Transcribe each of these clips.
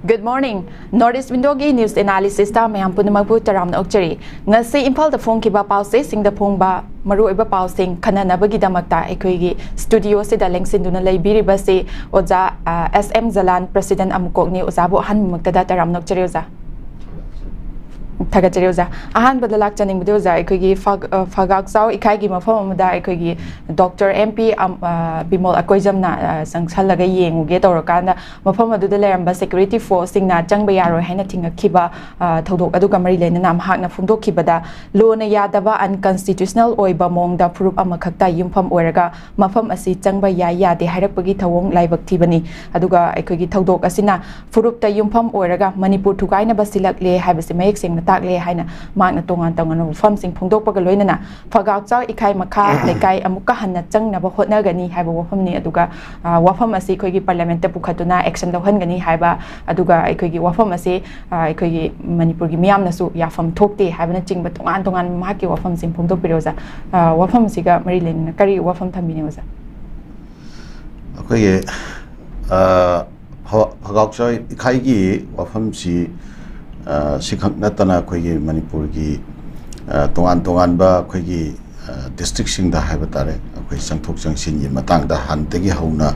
Good morning. Northeast Window-gi news analysis ta mayam punamagbu taramna okchari. Ngasi Imphal da phone kiba pause singda phongba maruoiba pausing khananabagi damakta ekhoi studio se da lengsinduna leibiriba se oja SM JALAL President AMMOCOC ni ojabu hanmakta da taramna okchari oja. Tagachari oja. Ahan badalak chaning bidi oja ekhoi 𝐍𝐄𝐖𝐒 𝐀𝐍𝐀𝐋 mafam amada ekhoi Dr. MP Bimol Akoijamna sangsallaga yenguge tawrakanda mafam aduda leramba security force singna changba yaroi haina thingakhiba thodok aduga mari leinana mahakna phungdokhibada lona yadaba unconstitutional oiba mongda proof amakhakta yumpham oiraga mafam asi changba yade hairakpagi thawong laibak thibani aduga ekhoi thodok asina furupta yumpham oiraga manipur thukaina basilakle haibase mayek sengna takle haina magna tongan tongan mafam sing phungdokpaga loinana 𝐍𝐄𝐖𝐒 ꯃꯈꯥ ꯂꯩꯀꯥꯏ ꯑꯃꯨꯛꯀ ꯍꯟꯅ ꯆꯪꯅꯕ ꯍꯣꯠꯅꯒꯅꯤ ꯍꯥꯏꯕ ꯋꯥꯐꯝꯅꯤ ꯑꯗꯨꯒ ꯋꯥꯐꯝ ꯑꯁꯤ ꯑꯩꯈꯣꯏꯒꯤ ꯄꯥꯔꯂꯤꯌꯥꯃꯦꯟꯠꯇ ꯄꯨꯈꯠꯇꯨꯅ ꯑꯦꯛꯁꯟ ꯂꯧꯍꯟꯒꯅꯤ ꯍꯥꯏꯕ ꯑꯗꯨꯒ ꯑꯩꯈꯣꯏꯒꯤ ꯋꯥꯐꯝ ꯑꯁꯤ ꯑꯩꯈꯣꯏꯒꯤ ꯃꯅꯤꯄꯨꯔꯒꯤ ꯃꯤꯌꯥꯝꯅꯁꯨ ꯌꯥꯐꯝ ꯊꯣꯛꯇꯦ ꯍꯥꯏꯕꯅꯆꯤꯡꯕ ꯇꯣꯉꯥꯟ ꯇꯣꯉꯥꯟꯕ ꯃꯍꯥꯛꯀꯤ ꯋꯥꯐꯝꯁꯤꯡ ꯐꯣꯡꯗꯣꯛꯄꯤꯔꯦ ꯑꯣꯖꯥ ꯋꯥꯐꯝ ꯑꯁꯤꯒ ꯃꯔꯤ ꯂꯩꯅꯅ ꯀꯔꯤ ꯋꯥꯐꯝ ꯊꯝꯕꯤꯅꯤ ꯑꯣꯖꯥ ꯑꯩꯈꯣꯏꯒꯤ 𝐍𝐄𝐖𝐒ꯒꯤ ꯋꯥꯐꯝꯁꯤ ꯁꯤꯈꯛ ꯅꯠꯇꯅ ꯑꯩꯈꯣꯏꯒꯤ ꯃꯅꯤꯄꯨꯔꯒꯤ ꯇꯣꯉꯥꯟ ꯇꯣꯉꯥꯟꯕ ꯑꯩꯈꯣꯏꯒꯤ ꯗꯤꯁꯇ꯭ꯔꯤꯛꯁꯤꯡꯗ ꯍꯥꯏꯕ ꯇꯥꯔꯦ ꯑꯩꯈꯣꯏ ꯆꯪꯊꯣꯛ ꯆꯪꯁꯤꯟꯒꯤ ꯃꯇꯥꯡꯗ ꯍꯥꯟꯅꯗꯒꯤ ꯍꯧꯅ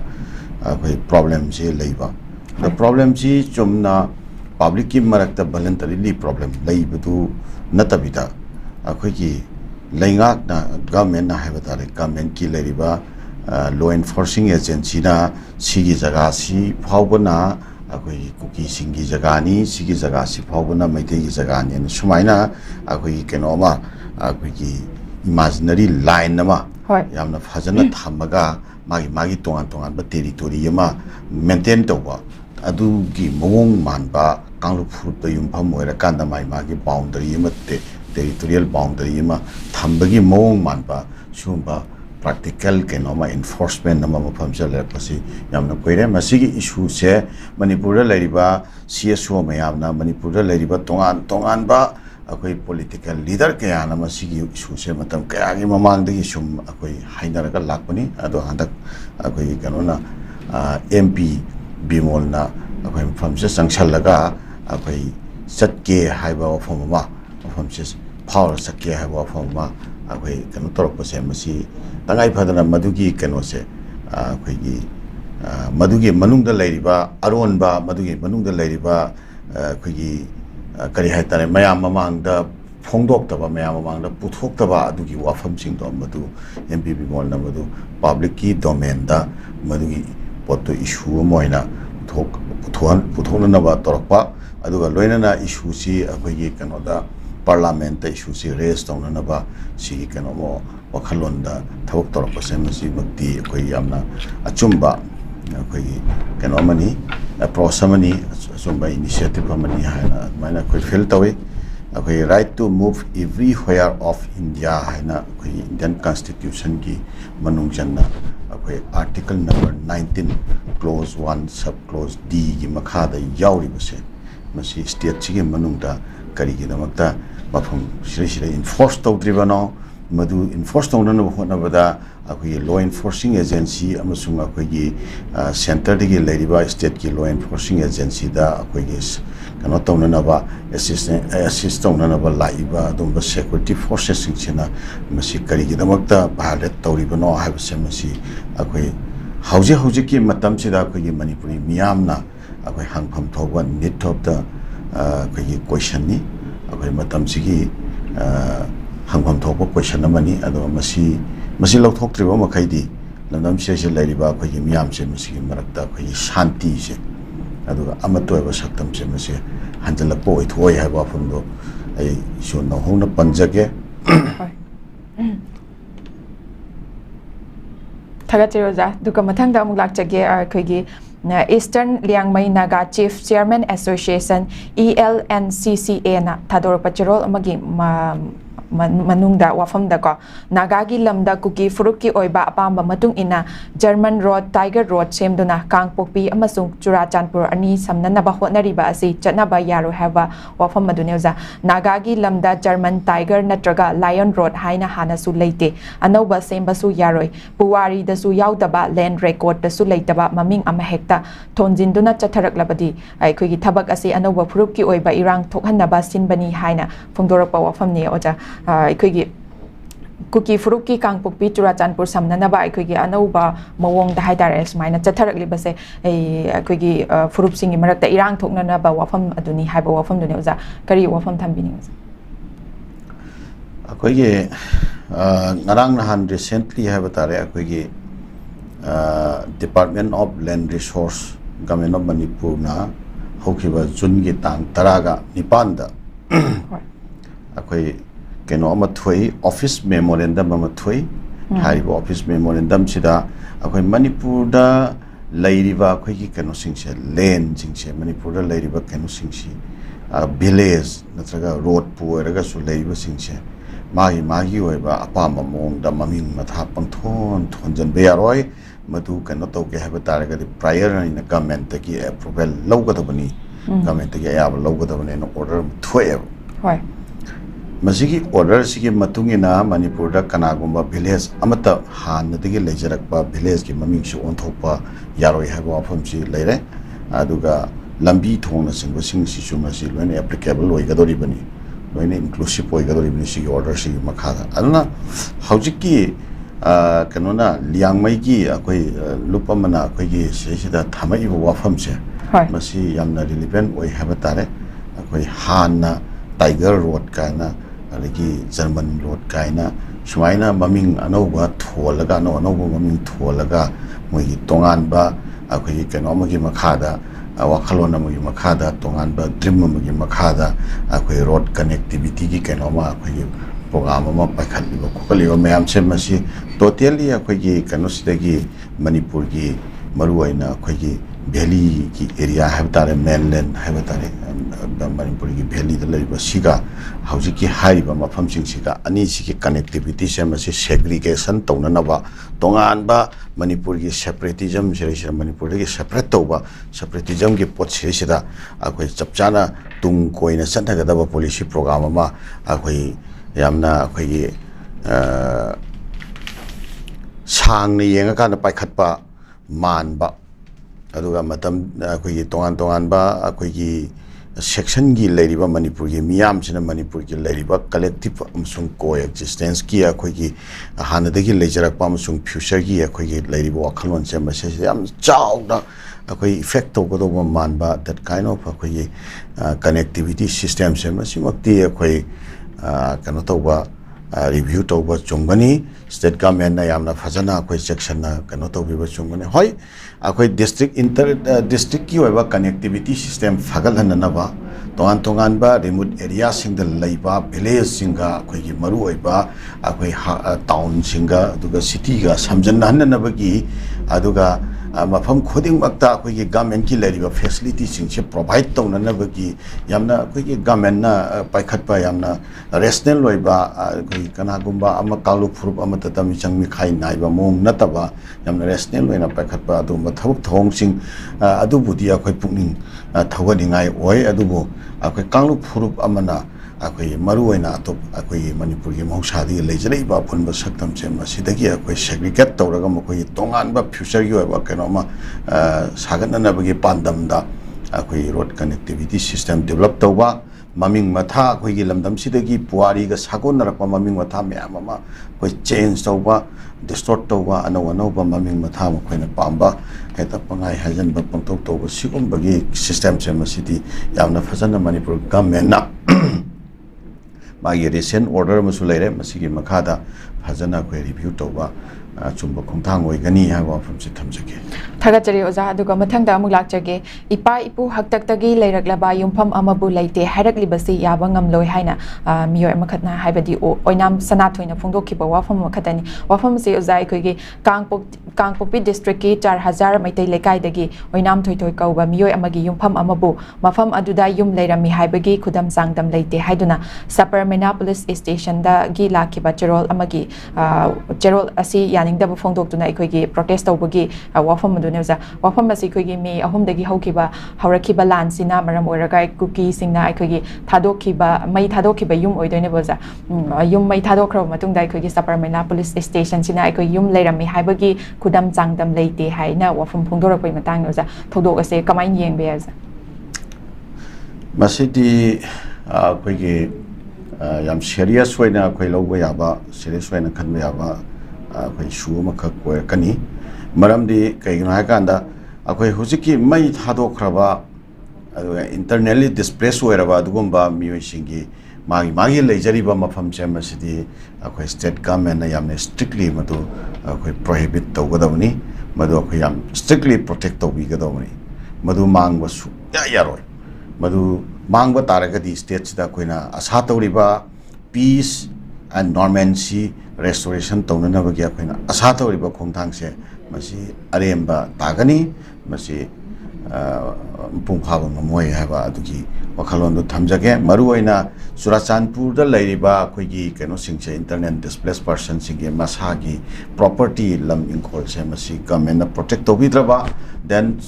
ꯑꯩꯈꯣꯏ ꯄ꯭ꯔꯣꯕ꯭ꯂꯦꯝꯁꯤ ꯂꯩꯕ ꯑꯗꯣ ꯄ꯭ꯔꯣꯕ꯭ꯂꯦꯝꯁꯤ ꯆꯨꯝꯅ ꯄꯕ꯭ꯂꯤꯛꯀꯤ ꯃꯔꯛꯇ ꯚꯣꯂꯟꯇꯔꯤꯂꯤ ꯄ꯭ꯔꯣꯕ꯭ꯂꯦꯝ ꯂꯩꯕꯗꯨ ꯅꯠꯇꯕꯤꯗ ꯑꯩꯈꯣꯏꯒꯤ ꯂꯩꯉꯥꯛꯅ ꯒꯚꯔꯟꯃꯦꯟꯠꯅ ꯍꯥꯏꯕ ꯇꯥꯔꯦ ꯒꯚꯔꯟꯃꯦꯟꯠꯀꯤ ꯂꯩꯔꯤꯕ ꯂꯣ ꯑꯦꯟꯐꯣꯔꯁꯤꯡ ꯑꯦꯖꯦꯟꯁꯤꯅ ꯁꯤꯒꯤ ꯖꯒꯥꯁꯤ ꯐꯥꯎꯕꯅ ꯑꯩꯈꯣꯏꯒꯤ ꯀꯨꯀꯤꯁꯤꯡꯒꯤ ꯖꯒꯥꯅꯤ ꯁꯤꯒꯤ ꯖꯒꯥꯁꯤ ꯐꯥꯎꯕꯅ ꯃꯩꯇꯩꯒꯤ ꯖꯒꯥꯅꯤ ꯁꯨꯃꯥꯏꯅ ꯑꯩꯈꯣꯏꯒꯤ ꯀꯩꯅꯣꯃ ꯑꯩꯈꯣꯏꯒꯤ imaginary line nama yamna fajana thamaga magi tongan tongan territory ama maintain tawba adu gi mawong manba kanglu phur da yumpham oira kanda magi boundary ama territorial boundary ama thambagi mawong manba sumba practical kenoma enforcement nama mafam jale pasi yamna koire masigi issue se manipur la leriba CSO mayamna manipur la leriba tongan ba akoi political leader kaya nama sigi issue se matam kaya gi mamang dagi sum akoi hainaraga lakpani ado handak akoi kanona MP Bimol na akoi mafam se sangsallaga akoi satke haiba wafamama mafam se power sakke haiba wafamama akoi kanu torok se masi tangai phadana madugi kano se akoi gi madugi manungda leiriba aronba madugi manungda leiriba akoi gi kari haitare mayam mamangda phongdoktaba mayam mamangda puthokaba adugi wafam singdo madu MP Bimol na madu public ki domain da madugi potto issue moina puthona na ba torpa aduga loinana issue si akoi gi kano da parliament ta issue si raise tawna na ba si kano mo wakhalonda thawak torpa se masi bakti akoi yamna achumba akoi kano mani approach amani achumba initiative amani haina maina akoi feel tawi akoi right to move everywhere of India haina akoi Indian constitution ki manung janna akoi article number 19 clause 1 sub clause D gi makha da yauri base masi state chi manung da kari gi damakta mafam shira enforce tawdribano madu enforce tawna na hona bada akoi law enforcing agency amasung akoi center digi leriba state ki law enforcing agency da akoi kano tawna na ba assist tawna na ba laiba dumba security forces singchina masi kari gi damakta bharat tawribano habse masi akoi hauji ki matam sida akoi manipuri miyamna akoi hangpham thoba need of the akoi question ni akoi matam sigi hangpham thoba question amani ado masi lauthoktriba makhaidi lamdam se leriba akoi miyam se masi marakta akoi shanti se aduga amatoiba saktam se masi hanjalakpo oithoi haiba phumdo ai so no hona panjage Tagachari oja duka mathangda amuk lakchage akhoi Eastern Liangmai Naga Chief Chairman Association ELNCCA na thador pachirol amagi manungda wafamda ko Nagagi lamda kuki furuki oiba apamba matung ina German Road Tiger Road semduna Kangpokpi amasung Churachandpur ani samnanaba hotnariba asi chatnaba yaro haba wafam maduneuza Nagagi lamda German Tiger natraga Lion Road haina hana su leite anauba semba su yaroi puwari da su yaudaba land record da su leitaba maming ama hekta thonjinduna chatharaklabadi aikogi thabak asi anauba furuki oiba irang thokhanaba sinbani haina phongdorapa wafamni oja aikogi Kuki Furuki Kangpokpi Churachandpur samnanaba aikogi anauba mawong da haidare sumaina chatharakliba aikogi furupsingi marakta irang thoknanaba wafam aduni haiba wafam duni oza kari wafam thambini akoigi ngarang nahan recently haiba tare akoigi Department of Land Resource Government of Manipur na hokiba June gi tang taraga nipanda akoi keno ama thui office memorandum ama thui haribo office memorandum sida akoi Manipur da lairiba akoi ki keno singse land singse Manipur da lairiba keno singsi village natraga road pu eraga su lairiba singse magi oiba apama mong da maming matha pangthon thonjan be yaroi madu keno toke haba taraga di prior in government ki approval lawgadabani government ki ayab lawgadabani no order thui hoi Masigi order sigi matungina Manipur da kanagumba village amata hanadagi lejarakba village ki maming si onthopa yaroi haba wafam si leire aduga lambi thongna singba sing si chuma si loine applicable oigadori bani loine inclusive oigadori bani sigi order sigi makhada aduna haujiki kanona liangmai ki akoi lupamana akoi ki sesida thamai wafam se masi yamna relevant oi haba tare akoi hanna Tiger Road kaina alagi German Road kaina sumaina maming anauba tholaga anauba maming tholaga mogi tonganba akoi keno amagi makhada wakhalona amagi makhada tonganba dream amagi makhada akoi road connectivity ki keno ma akoi program ama pakhaliba kokaliba mayam se masi totally akoi ki keno sidagi Manipur ki maruaina akoi ki valley ki area habitare mainland habitare Manipur ki valley da laiba siga haujiki haiba mafam sing siga ani sigi connectivity semasi segregation taunanaba tonganba Manipur ki separatism serisira Manipur ki separate tauba separatism ki pot serisira akoi chapchana tung koina santagadaba policy program ama akoi yamna akoi sangni yenga kana paikhatpa manba aduga matam akoi tongan ba akoi section gi leiriba Manipur gi miyam sina Manipur gi leiriba collective amsung coexistence ki akoi gi hanadagi lejarak pa amsung future gi akoi gi leiriba wakhalon se message yam chawda akoi effect to godo manba that kind of akoi connectivity system se masimakti akoi kana tawba review tawba chungani state government na yamna phajana akoi section na kana tawbiba chungani hoi akoi district inter district ki oiba connectivity system fagalhananaba tongan ba remote area singda leiba village singa akoi gi maru oiba akoi town singa aduga city ga samjanhananaba gi aduga mafam khoding makta akoi gi government ki leriba facility singse provide taunanaba gi yamna akoi gi government na paikhatpa yamna rational oiba akoi kanagumba ama kalu furup ama tatami changmi khai naiba mong nataba yamna rational oina paikhatpa adumba thabuk thongsing adubudi akoi pukning thawgadingai oi adubo akoi kanglu furup amana akoi maru oina atop akoi Manipur gi mausadi leijaraiba phunba saktam se masidagi akoi segregate tawraga makoi tonganba future gi oiba kenoma sagatnanabagi pandamda akoi road connectivity system develop tawba maming matha akoi gi lamdam sidagi puari ga sagonarakpa maming matha meyam ama koi change tawba distort tawba anauba maming matha makoina pamba heta pangai hajanba pangtok tawba sigumbagi system se masidi yamna phajana Manipur government na magi recent order masu leire masigi makhada phajana koi review tawba chumba khongthang oigani ha wa famsi thamjake Thagachari Oza aduga mathangda amuk lakjage ipa ipu haktaktagi leiraklaba yumpham amabu leite hairaklibasi yaba ngamloi haina miyoi amakhatna haibadi oinam sanathoina phongdokhiba wafam amakhatani wafam se oza aikoigi kangpokpi district ki 4000 maitai lekaidagi oinam thoithoi kauba miyoi amagi yumpham amabu mafam aduda yum leirami haibagi khudam sangdam leite haiduna Saparmena police station da gi lakhiba cherol amagi cherol asi yaningdaba phongdoktuna aikoigi protest tawbagi wafam neuza wafam asi khoigi me ahumdagi haukiba haurakhiba lansina maram oiraga cookie singna aikoigi thadokhiba mai thadokhiba yum oidoine boza yum mai thadokra matungda aikoigi Saparmena police station sina aikoi yum leirami haibagi khudam changdam leite haina wafam phongdorakoi matang neuza thodok ase kamai yengbe yaza masidi khoigi yam serious waina khoi lawba yaba serious waina khanba yaba khoi shu makha ko kani maramdi kaigino haikanda akhoi hujiki mai thadokhraba internally displaced oiraba adugumba miyoisingi magi leijariba mafam chemasidi akhoi state government na yamne strictly madu akhoi prohibit tawgadawni madu akhoi yam strictly protect tawbigadawni madu mangba su yaroi madu mangba taragadi state sida koina asa tawriba peace and normalcy restoration tawnanabagi akhoi asa tawriba khongthangse masi aremba tagani masi pungkhaba mamoi haba adugi wakhalon do thamjage maruoina Surachandpur da lairiba khoigi keno singche internet displaced person singe masagi property lam inkol se masi government na protect tobidraba then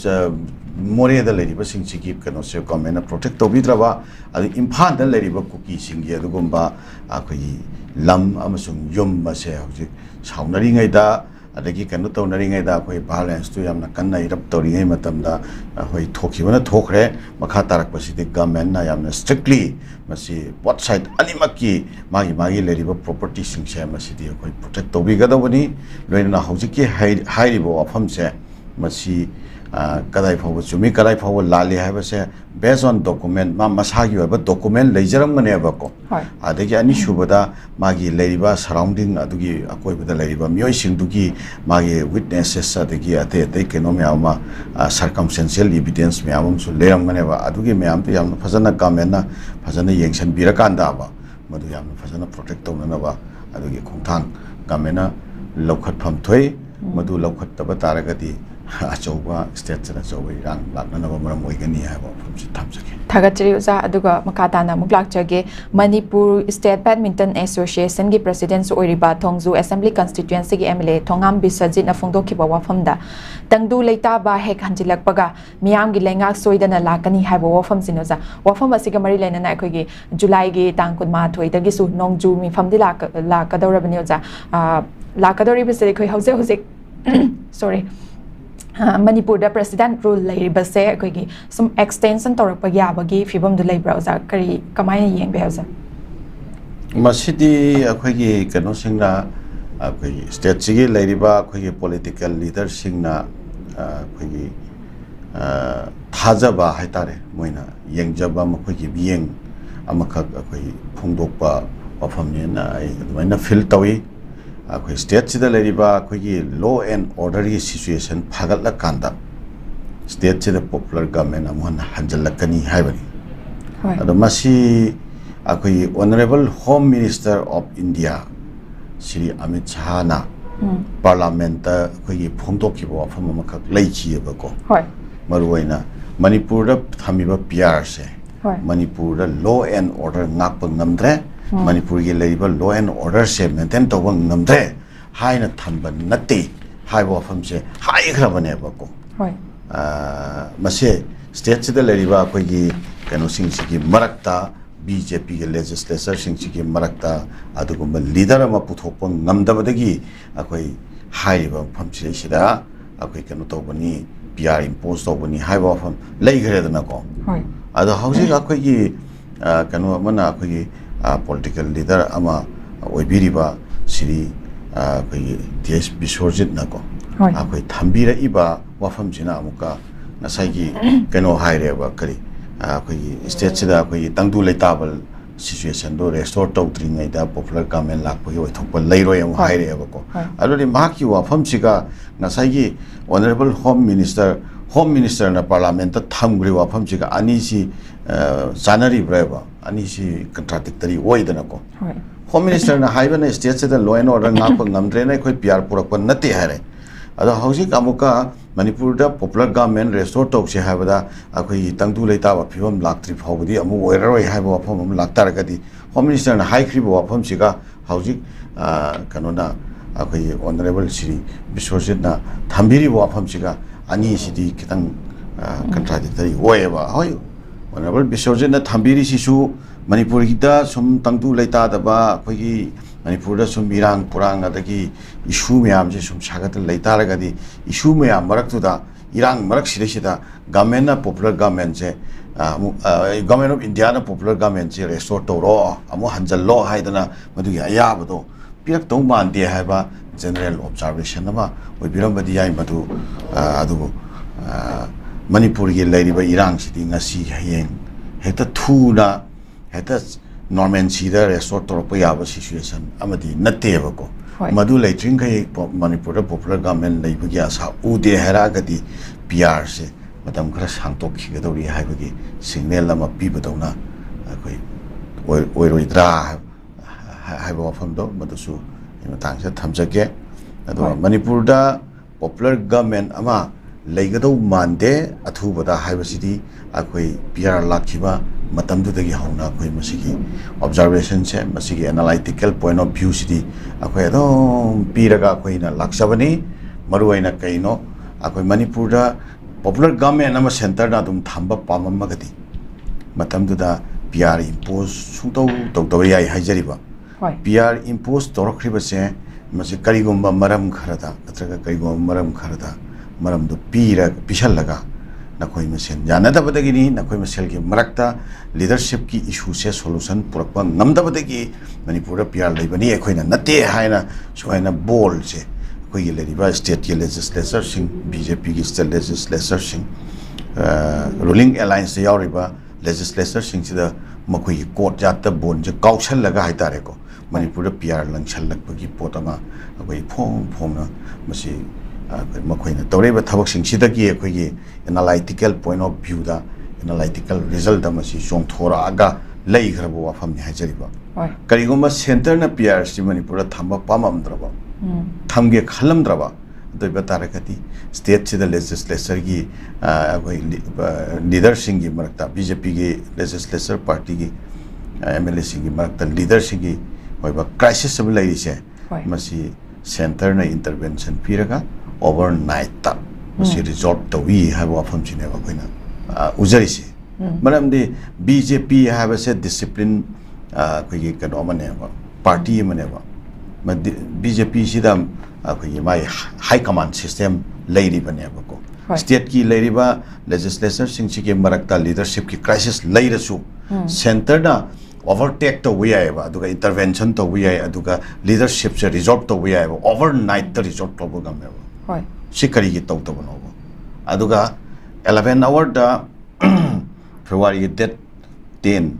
more da lairiba singchi gi keno se government na protect tobidraba adu imphal da lairiba cookie singe adugumba akhoi lam amasung yum mase hojik saunari ngai da adagi kanu tawnari ngai da khoi balance tu yamna kanna irap tori ngai matamda hoi thokhibana thokre makha tarak pasidi government na yamna strictly masi what side animaki magi leriba property singse masidi khoi protect tobi gadawani loina hojiki hairibo afamse masi kadai phaw chumi kadai phaw lali habase based on document ma masagi ba document leijaram mane ba ko adagi ani shubada magi leriba surrounding adugi akoi bada leriba miyoi singdugi magi witnesses adagi ate keno ma circumstantial evidence me amam su leram mane ba adugi me am to yam fazana government na fazana yengsan birakanda ba madu yam fazana protect tawna ba adugi khongthang government na lokhat pham thoi madu lokhat taba taragadi achauba state na chawai rang lakna ba maram oigani haba phumsi thamjage Thagachari Uza aduga makatana muklakjage Manipur State Badminton Association gi president oiriba Thongju Assembly constituency gi MLA Thongam Bisajit na phongdokhiba wafamda tangdu leita ba hek hanjilakpaga miyam gi lengak soidana lakani haiba wafam sinoza wafam asiga mari lena na akogi July gi tang kunma thoidagi su nongju mi famdi lakadawrabani uza lakadawri bisari khoi hauze sorry Manipur da president rule lairibase akoigi some extension torakpagi abagi fibam du laibra uza kari kamaina yengbe hauza masidi akoigi kano singna akoigi state sigi lairiba akoigi political leader singna akoigi thajaba haitare moina yengjaba makoigi biyeng amakak akoigi phongdokpa wafamne na adumaina feel tawi akhoi state sida leriba akhoi law and order gi situation phagatla kanda state sida popular government amon hanjalakani haibani ado masi akhoi honorable home minister of India Shri Amit Shah na parliament akhoi phongdokki bo afam amakak leichi bako maruwaina Manipur da thamiba PR se Manipur da law and order ngakpa ngamdre Manipur gi leriba law and order se maintain to bang namdre haina thanba natti haibo famse hai khrabane bako mase state sida leriba koi gi kanu sing sigi marakta BJP gi legislature sing sigi marakta adugumba leader ama puthokpa ngamdabadagi akoi haiba famse sida akoi kanu tobani PR impose tobani haibo fam leighredana ko ado hausi akoi gi kanu amana akoi gi political leader ama oibiriba Shri TS Biswarjit nako akoi thambira iba wafam jina amuka nasai gi keno haireba kari akoi state sida akoi tangdu leitabal situation do restore tautriŋ da popular government lakpagi oithokpa leiroi amu haireba ko adodi mahaki wafam siga nasai honorable home minister na parliament ta thamgri wafam siga ani si janari breva ani si contradictory oidana ko home minister na haiba na state se da law and order ngakpa ngamdre na khoi PR purakpa nate hare ado housing amuka manipur da popular government restore tausi haibada akhoi tangdu leita ba phibam laktri phawdi amu oiraroi haiba wafam am laktaragadi home minister na high kriba wafam siga housing kanona akhoi honorable Sri Biswajit na thambiri wafam siga ani sidi kitang contradictory oeba hoi honorable Biswajit na thambiri sisu manipur gida sum tangdu leita da ba akhoi manipur da sum irang purang adagi issue myam je sum sagat leita ragadi issue myam marak tu da irang marak sida government na popular government je government of India na popular government je restore to ro amu hanjal lo haidana madu ya yabado pirak tong man de haiba general observation ama oi biram badi yai madu adu manipur gi leiriba irang sidi ngasi hayeng heta thuna heta normalcy da restore to pa yaba situation amadi nateba ko madu leitring kai manipur popular government leibagi asa ude hera gadi PR se matam khara sangtok khigedori haibagi signal ama pibadona akoi oiroidra haiba wafam do madusu matangsa thamjage ado manipur da popular government ama leigado mande athubada haibasidi akoi PR lakhiba matam dudagi hauna akoi masigi observation se masigi analytical point of view sidi akoi adom piraga akoi na laksabani maruaina kaino akoi manipur da popular government ama center na dum thamba pamamagadi matam duda PR impose sungtau tawtawri ai haijariba PR impose torokriba se masi karigomba maram kharada natraga karigomba maram kharada maram do pira pishallaga nakoi masen janadabadagini nakoi masel ki marakta leadership ki issue se solution purakpa ngamdabadagi manipur PR leibani ekhoina nate haina soina bol se koi leriba state ki legislature sing BJP ki state legislature sing ruling alliance yauriba legislature sing sida makoi court jatta bon je kaushal laga haitare ko manipur PR langshal lakpagi potama akoi phom na masi makhoina tawreba thabak sing sidagi ekhoigi analytical point of view da analytical result da masi chongthora aga lei grabo wafam ni hajariba karigoma center na PR si manipur thamba pamamdraba thamge khalamdraba doiba tarakati state sida legislature gi akoi leader singi marakta BJP gi legislature party gi MLA singi marakta leader singi oiba crisis sab lai se masi center na intervention piraga overnight ta masi resolve to we have wafam chine ba koina ujari se manam de BJP have a discipline koi kano mane ba party mane ba BJP sidam koi mai high command system leiri bane ba ko state ki leiri ba legislature sing chi ke marakta leadership ki crisis leira su center na overtake to we ai ba aduga intervention to we ai aduga leadership se resolve to we ai ba overnight to resolve to ga me ba sikari gi to no aduga 11 hour da February date 10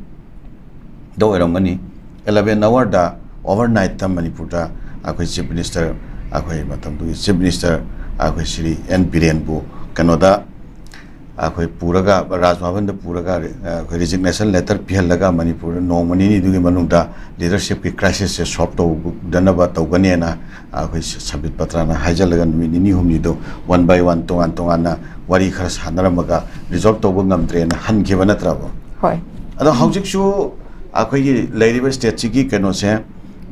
do erongani 11 hour da overnight ta manipur da akoi chief minister akoi matam du chief minister akoi Sri N Biren bu kanoda akoi puraga Rajbhavan da puraga resignation letter phelaga manipur nomani ni dugi manungda leadership ki crisis se solve to danaba tawgani na akoi sabit patra na hajalaga ni humni do one by one tongan na wari khara sanaramaga resolve to ngamdre na han ke banatra bo hoi ado haujik su akoi leiriba state chi kano se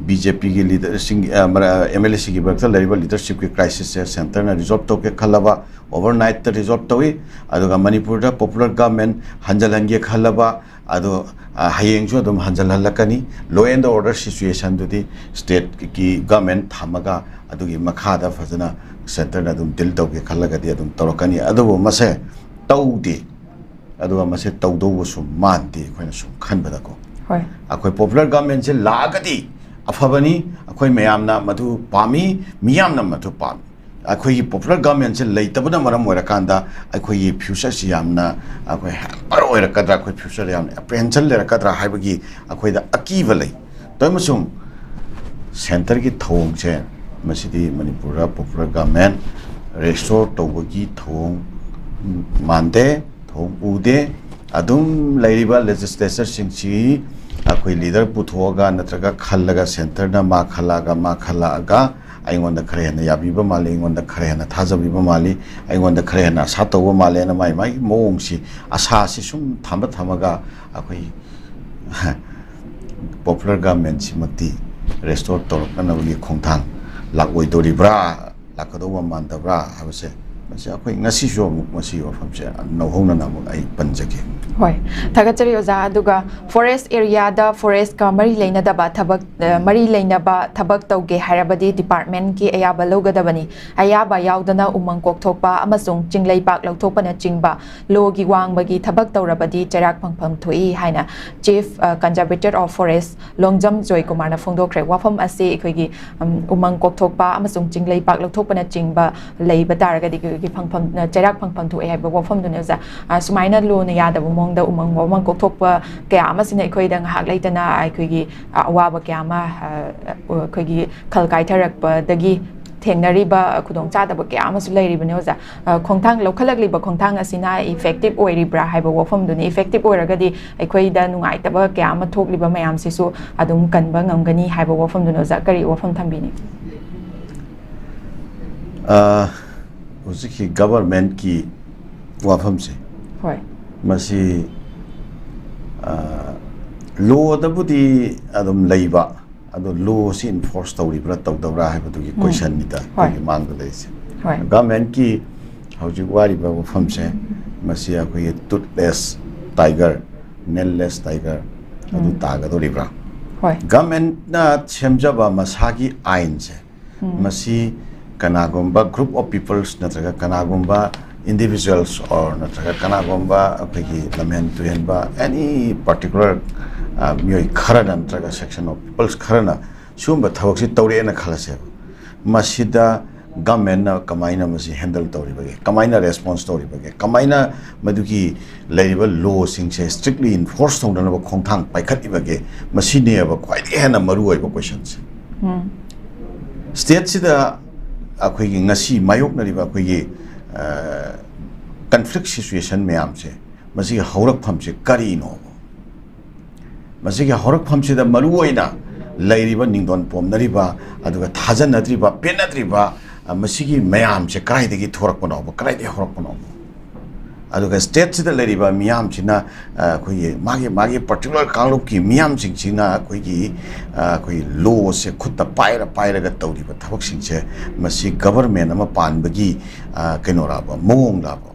BJP ki leader sing MLA ki bakta leiriba leadership ki crisis se center na resolve to ke khalaba overnight the resolve to wi aduga manipur da popular government hanjalange khalaba ado hayeng jo dum hanjalhalakani law and order situation dudi state ki government thamaga adugi makha da fazana center na dum dil to ke khalaga di dum torokani adu mase tawdi adu mase tawdo su mandi khoina su khanbada ko hoi akoi popular government se lagadi afabani akoi mayamna madu pami miyamna madu pami ꯑꯩꯈꯣꯏꯒꯤ popular ꯒꯚꯔꯟꯃꯦꯟꯠꯁꯦ ꯂꯩꯇꯕꯅ ꯃꯔꯝ ꯑꯣꯏꯔꯀꯥꯟꯗ ꯑꯩꯈꯣꯏꯒꯤ ꯐ꯭ꯌꯨꯆꯔꯁꯤ ꯌꯥꯝꯅ ꯑꯩꯈꯣꯏ hamper ꯑꯣꯏꯔꯛꯀꯗ꯭ꯔꯥ ꯑꯩꯈꯣꯏ future ꯌꯥꯝꯅ ꯑꯦꯄ꯭ꯔꯦꯟꯁꯟ ꯂꯩꯔꯛꯀꯗ꯭ꯔꯥ ꯍꯥꯏꯕꯒꯤ ꯑꯩꯈꯣꯏꯗ ꯑꯀꯤꯕ ꯂꯩ ꯑꯃꯁꯨꯡ ꯁꯦꯟꯇꯔꯒꯤ ꯊꯧꯑꯣꯡꯁꯦ ꯃꯁꯤꯗꯤ ꯃꯅꯤꯄꯨꯔꯗ ꯄꯣꯄꯨꯂꯔ ꯒꯚꯔꯟꯃꯦꯟꯠ ꯔꯦꯁꯇꯣꯔ ꯇꯧꯕꯒꯤ ꯊꯧꯑꯣꯡ ꯃꯥꯟꯗꯦ ꯊꯧꯑꯣꯡ ꯎꯗꯦ ꯑꯗꯨꯝ ꯂꯩꯔꯤꯕ ꯂꯦꯖꯤꯁꯂꯦꯆꯔꯁꯤꯡꯁꯤ ꯑꯩꯈꯣꯏ ꯂꯤꯗꯔ ꯄꯨꯊꯣꯛꯑꯒ ꯅꯠꯇ꯭ꯔꯒ ꯈꯜꯂꯒ ꯁꯦꯟꯇꯔꯅ ꯃꯥ ꯈꯜꯂꯛꯑꯒ ꯑꯩꯉꯣꯟꯗ ꯈꯔ ꯍꯦꯟꯅ ꯌꯥꯕꯤꯕ ꯃꯥꯜꯂꯤ ꯑꯩꯉꯣꯟꯗ ꯈꯔ ꯍꯦꯟꯅ ꯊꯥꯖꯕꯤꯕ ꯃꯥꯜꯂꯤ ꯑꯩꯉꯣꯟꯗ ꯈꯔ ꯍꯦꯟꯅ ꯑꯁꯥ ꯇꯧꯕ ꯃꯥꯜꯂꯦꯅ ꯃꯥꯒꯤ ꯃꯑꯣꯡꯁꯤ ꯑꯁꯥꯁꯤ ꯁꯨꯝ ꯊꯝꯃꯒ ꯑꯩꯈꯣꯏ ꯄꯣꯄꯨꯂꯔ ꯒꯚꯔꯟꯃꯦꯟꯠꯁꯤꯃꯛꯇꯤ ꯔꯦꯁꯇꯣꯔ ꯇꯧꯔꯛꯅꯕꯒꯤ ꯈꯣꯡꯊꯥꯡ ꯂꯥꯛꯑꯣꯏꯗꯣꯔꯤꯕ꯭ꯔꯥ ꯂꯥꯛꯀꯗꯧꯕ ꯃꯥꯟꯗꯕ꯭ꯔꯥ ꯍꯥꯏꯕꯁꯦ ꯃꯁꯤ ꯑꯩꯈꯣꯏ ꯉꯁꯤꯁꯨ ꯑꯃꯨꯛ ꯃꯁꯤꯒꯤ ꯋꯥꯐꯝꯁꯦ ꯅꯧꯍꯧꯅꯅ ꯑꯃꯨꯛ ꯑꯩ ꯄꯟꯖꯒꯦ ꯍꯣꯏ ꯊꯥꯒꯠꯆꯔꯤ ꯑꯣꯖꯥ ꯑꯗꯨꯒ ꯐꯣꯔꯦꯁꯠ ꯑꯦꯔꯤꯌꯥꯗ ꯐꯣꯔꯦꯁꯠꯀ ꯃꯔꯤ ꯂꯩꯅꯗꯕ ꯊꯕꯛ ꯃꯔꯤ ꯂꯩꯅꯕ ꯊꯕꯛ ꯇꯧꯒꯦ ꯍꯥꯏꯔꯕꯗꯤ ꯗꯤꯄꯥꯔꯠꯃꯦꯟꯠꯀꯤ ꯑꯌꯥꯕ ꯂꯧꯒꯗꯕꯅꯤ ꯑꯌꯥꯕ ꯌꯥꯎꯗꯅ ꯎꯃꯪ ꯀꯣꯛꯊꯣꯛꯄ ꯑꯃꯁꯨꯡ ꯆꯤꯡꯂꯩꯄꯥꯛ ꯂꯧꯊꯣꯛꯄꯅꯆꯤꯡꯕ ꯂꯣꯒꯤ ꯋꯥꯡꯕꯒꯤ ꯊꯕꯛ ꯇꯧꯔꯕꯗꯤ ꯆꯩꯔꯥꯛ ꯐꯪꯐꯝ ꯊꯣꯛꯏ ꯍꯥꯏꯅ ꯆꯤꯐ ꯀꯟꯖꯔꯕꯦꯇꯔ ꯑꯣꯐ ꯐꯣꯔꯦꯁꯠ ꯂꯣꯡꯖꯝ ꯖꯣꯏꯀꯨꯃꯥꯔꯅ ꯐꯣꯡꯗꯣꯛꯈ꯭ꯔꯦ ꯋꯥꯐꯝ ꯑꯁꯤ ꯑꯩꯈꯣꯏꯒꯤ ꯎꯃꯪ ꯀꯣꯛꯊꯣꯛꯄ ꯑꯃꯁꯨꯡ ꯆꯤꯡꯂꯩꯄꯥꯛ ꯂꯧꯊꯣꯛꯄꯅꯆꯤꯡꯕ ꯂꯩꯕ ꯇꯥꯔꯒꯗꯤ ꯑꯩꯈꯣꯏꯒꯤ ꯆꯩꯔꯥꯛ ꯐꯪꯐꯝ ꯊꯣꯛꯑꯦ ꯍꯥꯏꯕ ꯋꯥꯐꯝꯗꯨꯅꯤ ꯑꯣꯖꯥ ꯁꯨꯃꯥꯏꯅ ꯂꯣꯅ ꯌꯥꯗꯕ ꯃꯑꯣꯡꯗ ꯎꯃꯪ ꯀꯣꯛꯊꯣꯛꯄ ꯀꯌꯥ ꯑꯃꯁꯤꯅ ꯑꯩꯈꯣꯏꯗ ꯉꯥꯏꯍꯥꯛ ꯂꯩꯇꯅ ꯑꯩꯈꯣꯏꯒꯤ ꯑꯋꯥꯕ ꯀꯌా ꯑꯃ ꯑꯩꯈꯣꯏꯒꯤ ꯈꯜ ꯀꯥꯏꯊꯔꯛꯄꯗꯒꯤ ꯊꯦꯡꯅꯔꯤꯕ ꯈꯨꯗꯣꯡꯆꯥꯗꯕ ꯀꯌా ꯑꯃꯁꯨ ꯂꯩꯔꯤꯕꯅꯤ ꯑꯣꯖꯥ ꯈꯣꯡꯊꯥꯡ ꯂꯧꯈꯠꯂꯛꯂꯤꯕ ꯈꯣꯡꯊꯥꯡ ꯑꯁꯤꯅ ꯏꯐꯦꯛꯇꯤꯕ ꯑꯣꯏꯔꯤꯕ꯭ꯔꯥ ꯍꯥꯏꯕ ꯋꯥꯐꯝꯗꯨꯅꯤ ꯏꯐꯦꯛꯇꯤꯕ ꯑꯣꯏꯔꯒꯗꯤ ꯑꯩꯈꯣꯏꯗ ꯅꯨꯡꯉꯥꯏꯇꯕ ꯀꯌా ꯑꯃ ꯊꯣꯛꯂꯤꯕ ꯃꯌꯥꯝꯁꯤꯁꯨ ꯑꯗꯨꯝ ꯀꯟꯕ ꯉꯝꯒꯅꯤ ꯍꯥꯏꯕ ꯋꯥꯐꯝꯗꯨꯅ ꯑꯣꯖꯥ ꯀꯔꯤ ꯋꯥꯐꯝ ꯊꯝꯕꯤꯅꯤ ꯍꯧꯖꯤꯛꯀꯤ ꯒꯚꯔꯟꯃꯦꯟꯠꯀꯤ ꯋꯥꯐꯝꯁꯦ ꯍꯣꯏ ꯃꯁꯤ ꯂꯣꯗꯕꯨꯗꯤ ꯑꯗꯨꯝ ꯂꯩꯕ ꯑꯗꯣ ꯂꯣꯁꯤ ꯏꯟꯐꯣꯔꯁ ꯇꯧꯔꯤꯕ꯭ꯔꯥ ꯇꯧꯗꯕ꯭ꯔꯥ ꯍꯥꯏꯕꯗꯨꯒꯤ ꯀꯣꯏꯁꯟꯅꯤꯗ ꯑꯩꯈꯣꯏꯒꯤ ꯃꯥꯡꯗ ꯂꯩꯔꯤꯁꯦ ꯒꯚꯔꯟꯃꯦꯟꯠꯀꯤ ꯍꯧꯖꯤꯛ ꯋꯥꯔꯤꯕ ꯋꯥꯐꯝꯁꯦ ꯃꯁꯤ ꯑꯩꯈꯣꯏꯒꯤ ꯇꯨꯠꯂꯦꯁ ꯇꯥꯏꯒꯔ ꯅꯦꯜꯂꯦꯁ ꯇꯥꯏꯒꯔ ꯑꯗꯨ ꯇꯥꯒꯗꯧꯔꯤꯕ꯭ꯔꯥ ꯒꯚꯔꯟꯃꯦꯟꯠꯅ ꯁꯦꯝꯖꯕ ꯃꯁꯥꯒꯤ ꯑꯥꯏꯟꯁꯦ ꯃꯁꯤ ꯀꯅꯥꯒꯨꯝꯕ ꯒ꯭ꯔꯨꯞ ꯑꯣꯐ ꯄꯤꯄꯜꯁ ꯅꯠꯇ꯭ꯔꯒ ꯀꯅꯥꯒꯨꯝꯕ individuals or नत्रगा कनागुम्बा अखोगी लमेन तुहेनबा any particular मियोई खरना नत्रगा section of peoples खरना सुंबा थवक्सी तौरेना खलसे मसिदा गवर्नमेंट ना कमाइना मसी हैंडल तौरिबगे कमाइना रेस्पॉन्स तौरिबगे कमाइना मदुगी लेरिबा लॉ सिंगसे स्ट्रिक्टली इन्फोर्स तौदनबा खोंथांग पाइखतिबगे मसिनेबा ख्वाइदि हेना मरु ओइबा क्वेश्चन से स्टेट सिदा अखोगी ngasi mayoknariba अखोगी conflict situation मैम से मसी हौरक फम से करी नो मसी के हौरक फम से द मरुओइना लैरिबा निंगदोन पोमनरिबा अदुगा थाजनद्रिबा पेनद्रिबा मसी की मैम से कराइदगी थोरक पनो कराइदे हौरक पनो अदुगा स्टेट से द लैरिबा मियाम सिना कोई मागे पर्टिकुलर कांगलुप की मियाम सिंगसिना कोई लॉ से खुद द पायरगा तौरिबा थबक सिंगसे मसी गवर्नमेंट अमा पानबगी कइनोराबा मोंगलाबा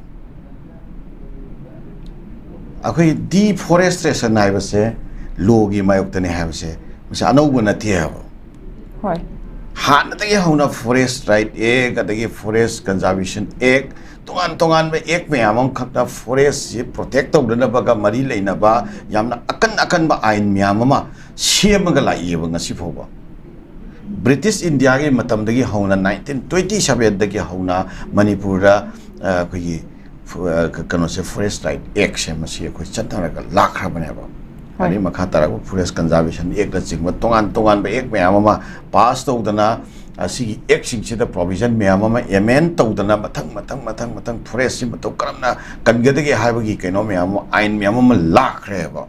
अखोई डिफोरेस्टेशन हाइबसे लॉ गी मायोक्तने हाइबसे मसे अनौबो नथि हाबो होय हानदगी हौना फॉरेस्ट राइट एक्ट अदगी फॉरेस्ट कंजर्वेशन एक्ट तोंगान में एक मैम खक्ता फॉरेस्ट से प्रोटेक्ट तौदनबगा मरी लेनबा यामना अकन आइन मैम सेमगा लाइएबा ngasi फोबा ब्रिटिश इंडिया के मतमदगी हौना 1927 दगी हौना मणिपुर अखोगी कनो से फॉरेस्ट राइट एक्ट से मसी अखोई चतरगा लाखरबनेबा अनि मखा तरगो फॉरेस्ट कंजर्वेशन एक्ट द चिंग तोंगान बे एक मैम पास तौदना असिगी एक सिंगसिदा प्रोविजन मैम एमेंड तौदना मथंग फॉरेस्ट सिम तो करमना कनगदगे हाइबगी कनो मैम आइन मैम लाखरेबा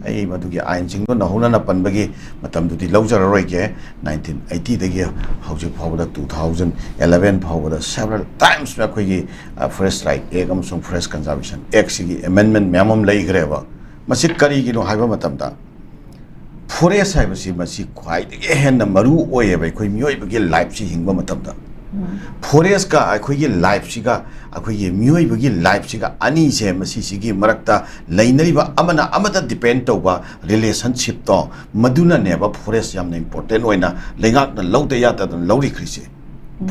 आई मदुगी आइन सिंग न होना पनबगी मतम दुदी लौजररोइगे 1980 दगी हौजिक फावदा 2011 फावदा several times में कोई फॉरेस्ट राइट एक्ट अमसुंग फॉरेस्ट कंजर्वेशन एक्ट सिगी अमेंडमेंट मैम लैग्रेबा मसी करिगिनो हाइबा मतमदा फॉरेस्ट हाइबसी मसी ख्वाइदगे हेन्ना मरु ओयेबा कोई मियोइबगे लाइफ सि हिंगबा मतमदा फॉरेस्ट का अखोई लाइफ सिगा अखोई मियोइबगी लाइफ सिगा अनि से मसी सिगी मरक्ता लैनरिबा अमना अमदा डिपेंड तौबा रिलेशनशिप तो मदुना नेबा फॉरेस्ट यामना इंपोर्टेंट ओइना लेंगाकना लौदे याता लौरी खरिसे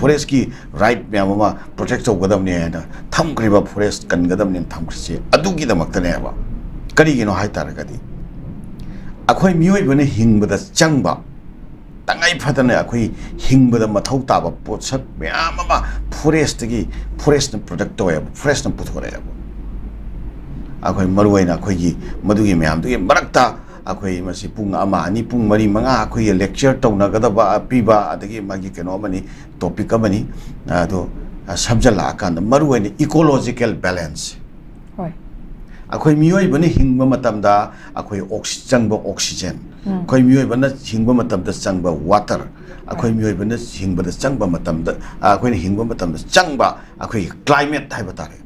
फॉरेस्ट की राइट मैम प्रोटेक्ट तौगदमने हैना थमख्रिबा फॉरेस्ट कनगदमने थमख्रिसे अदुगी दमक्तनेबा करिगिनो हाइतारगदी अखोई मियोइबने हिंगबदा चंगबा tangai phadana akoi hingbada mathau taba potsak myam ama forest na product toya forest na puthore akoi maruaina akoi gi madugi myam dugi marakta akoi masi pung ama ani pung mari manga akoi lecture tawna gadaba piba adagi magi keno mani topic amani ado subjala kan maruaina ecological balance hoi akoi mioi bani hingba matamda akoi oxygen akoi mioi bana hingba matamda changba water akoi mioi bana hingba da changba matamda akoi hingba matamda changba akoi climate haiba tare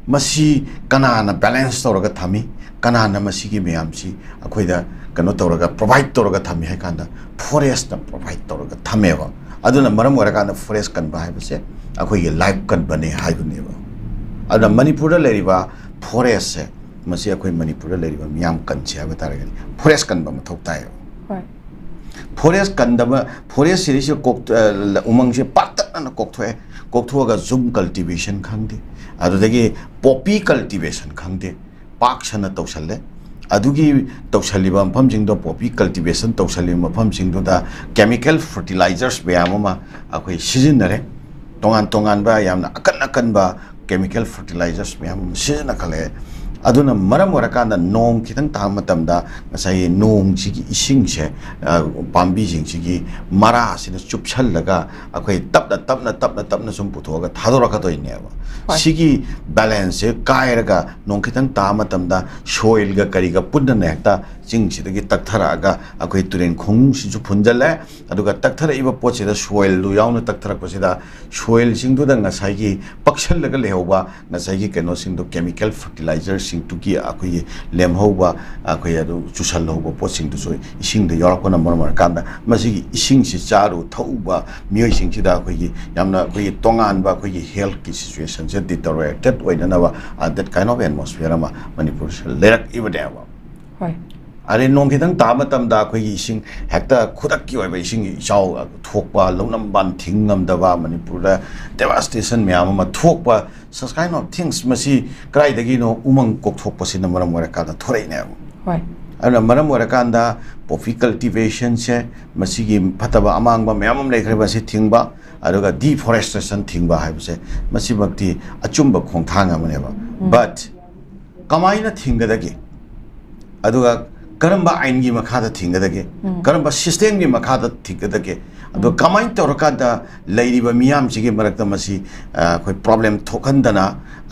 masi kanana balance tawraga thami kanana masi gi myamsi akoi da kano tawraga provide tawraga thami hai kanda forest na provide tawraga thameba aduna maram wara kanda forest kan ba haibase akoi gi life kan bane haibuneba aduna manipur la riba forest se masi akoi manipur la riba myam kan che ba taragani forest kan ba mathok tai forest kan da forest series kok umang se patak na kok thoe ga zoom cultivation khangde adudagi poppy cultivation khangde pak sana tawsalle adugi tawsaliba mpham jingdo poppy cultivation tawsali mpham jingdo da chemical fertilizers bayamama akoi sijinare tongan ba yamna akan ba chemical fertilizers bayam sijina khale aduna maram warakanda nong kitang ta matamda ngasai nong chigi ising se pambi jing chigi mara sina chupchallaga akoi tapna sum puthoga thadora ka toineba sigi balance kairaga nong kitang ta matamda soil ga kariga punna nekta jing sidagi takthara akoi turen khong si ju phunjale aduga takthara iba pochida soil lu yauna takthara posida soil singdu da ngasai gi pakchallaga lehoba ngasai gi keno singdu chemical fertilizers sing tuki akoi lem hoba akoi adu chusal hoba poching du so ising de yorako na mar kanda masigi ising si charu thauba mioi sing si da akoi gi yamna akoi tongan ba akoi health ki situation je deteriorated oina na ba that kind of atmosphere ma manipur lerak ibadeva hoi are nong kitang ta matam da akoi gi ising hekta khudak ki oiba ising chau thokpa longnam ban thingnam da ba manipur da devastation myam ma thokpa such kind of things masi krai dagi no umang kok thokpa sin maram wara ka da thorei ne hoi ana maram wara ka da poppy cultivation se masi gi phataba amang ba myam lekhre ba se thingba aruga deforestation thingba haibse masi bakti achumba khongthang amane ba but kamaina thingadagi aduga karamba ain gi makhada thingadagi karamba system gi makhada thingadagi ado kamain torkada leiriba miyam chigi marakta masi koi problem thokhandana